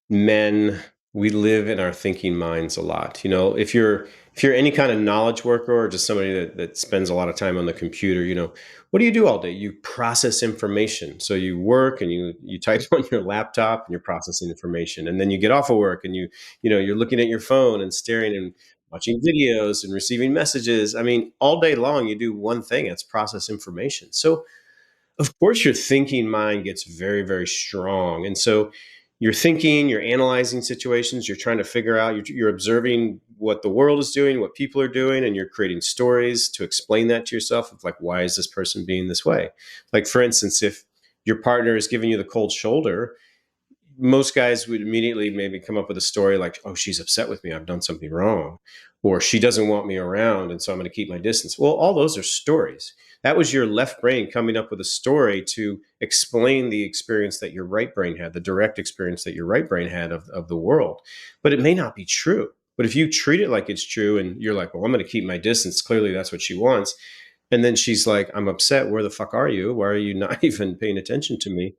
men, we live in our thinking minds a lot. If you're any kind of knowledge worker or just somebody that spends a lot of time on the computer, what do you do all day? You process information. So you work and you type on your laptop and you're processing information. And then you get off of work and you're looking at your phone and staring and watching videos and receiving messages. I mean, all day long you do one thing, it's process information. So of course your thinking mind gets very, very strong. And so you're thinking, you're analyzing situations, you're trying to figure out, you're observing what the world is doing, what people are doing, and you're creating stories to explain that to yourself of like, why is this person being this way? Like, for instance, if your partner is giving you the cold shoulder, most guys would immediately maybe come up with a story like, oh, she's upset with me, I've done something wrong, or she doesn't want me around, and so I'm going to keep my distance. Well, all those are stories. That was your left brain coming up with a story to explain the experience that your right brain had, the direct experience that your right brain had of the world. But it may not be true. But if you treat it like it's true and you're like, well, I'm going to keep my distance, clearly that's what she wants. And then she's like, I'm upset. Where the fuck are you? Why are you not even paying attention to me?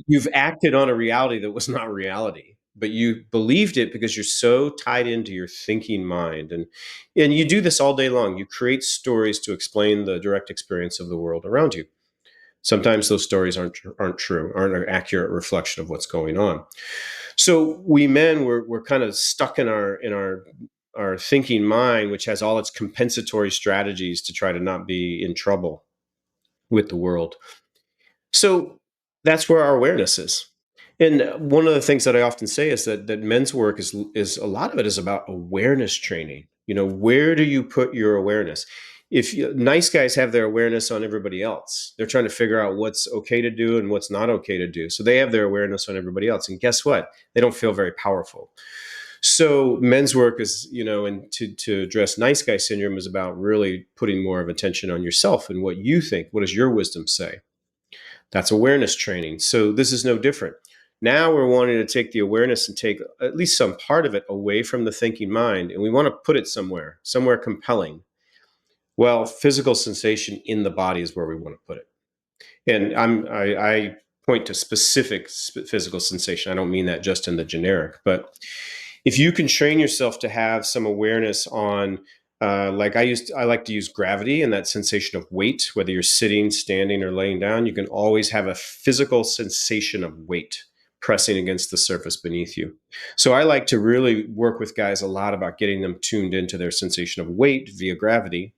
You've acted on a reality that was not reality, but you believed it because you're so tied into your thinking mind. And you do this all day long. You create stories to explain the direct experience of the world around you. Sometimes those stories aren't true, aren't an accurate reflection of what's going on. So we men, we're kind of stuck in our thinking mind, which has all its compensatory strategies to try to not be in trouble with the world. So that's where our awareness is. And one of the things that I often say is that men's work is a lot of it is about awareness training. Where do you put your awareness? Nice guys have their awareness on everybody else. They're trying to figure out what's okay to do and what's not okay to do. So they have their awareness on everybody else. And guess what? They don't feel very powerful. So men's work is, and to address nice guy syndrome is about really putting more of attention on yourself and what you think. What does your wisdom say? That's awareness training. So this is no different. Now we're wanting to take the awareness and take at least some part of it away from the thinking mind, and we want to put it somewhere compelling. Well, physical sensation in the body is where we want to put it. And I point to specific physical sensation. I don't mean that just in the generic, but if you can train yourself to have some awareness on like I like to use gravity and that sensation of weight, whether you're sitting, standing, or laying down, you can always have a physical sensation of weight pressing against the surface beneath you. So I like to really work with guys a lot about getting them tuned into their sensation of weight via gravity.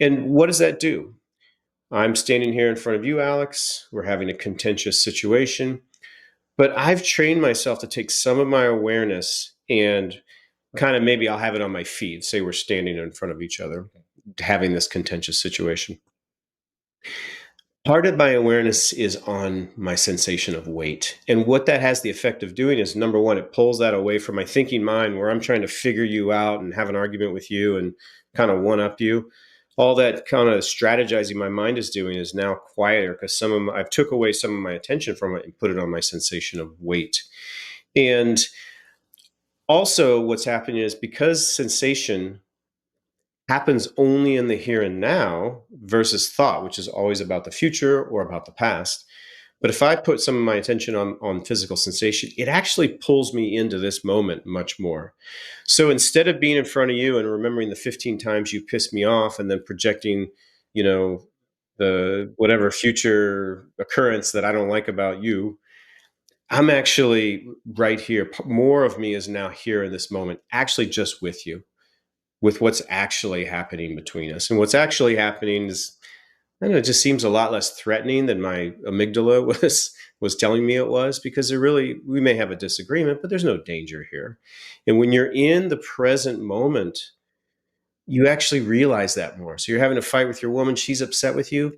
And what does that do? I'm standing here in front of you, Alex. We're having a contentious situation, but I've trained myself to take some of my awareness and kind of maybe I'll have it on my feet. Say we're standing in front of each other, having this contentious situation. Part of my awareness is on my sensation of weight. And what that has the effect of doing is number one, it pulls that away from my thinking mind where I'm trying to figure you out and have an argument with you and kind of one up you. All that kind of strategizing my mind is doing is now quieter because I've took away some of my attention from it and put it on my sensation of weight. And also what's happening is because sensation happens only in the here and now versus thought, which is always about the future or about the past. But if I put some of my attention on physical sensation, it actually pulls me into this moment much more. So instead of being in front of you and remembering the 15 times you pissed me off and then projecting, you know, the whatever future occurrence that I don't like about you, I'm actually right here. More of me is now here in this moment, actually just with you, with what's actually happening between us. And what's actually happening is, I don't know, it just seems a lot less threatening than my amygdala was telling me it was, because we may have a disagreement, but there's no danger here. And when you're in the present moment, you actually realize that more. So you're having a fight with your woman, she's upset with you.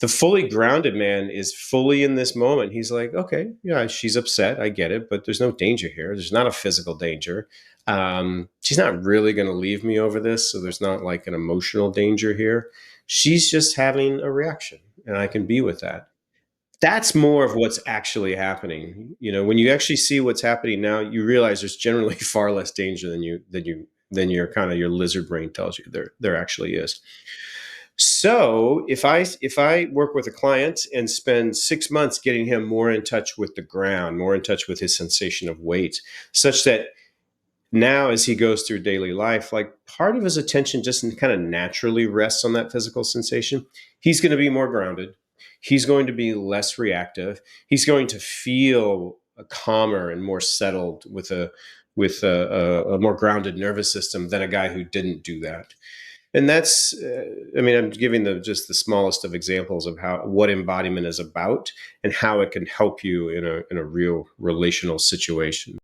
The fully grounded man is fully in this moment. He's like, okay, yeah, she's upset. I get it, but there's no danger here. There's not a physical danger. She's not really going to leave me over this. So there's not like an emotional danger here. She's just having a reaction and I can be with that. That's more of what's actually happening. When you actually see what's happening now, you realize there's generally far less danger than your kind of your lizard brain tells you there actually is. So if I work with a client and spend 6 months getting him more in touch with the ground, more in touch with his sensation of weight, such that now as he goes through daily life, like part of his attention just kind of naturally rests on that physical sensation, he's going to be more grounded. He's going to be less reactive. He's going to feel calmer and more settled with a more grounded nervous system than a guy who didn't do that. And that's, I mean, I'm giving just the smallest of examples of what embodiment is about and how it can help you in a real relational situation.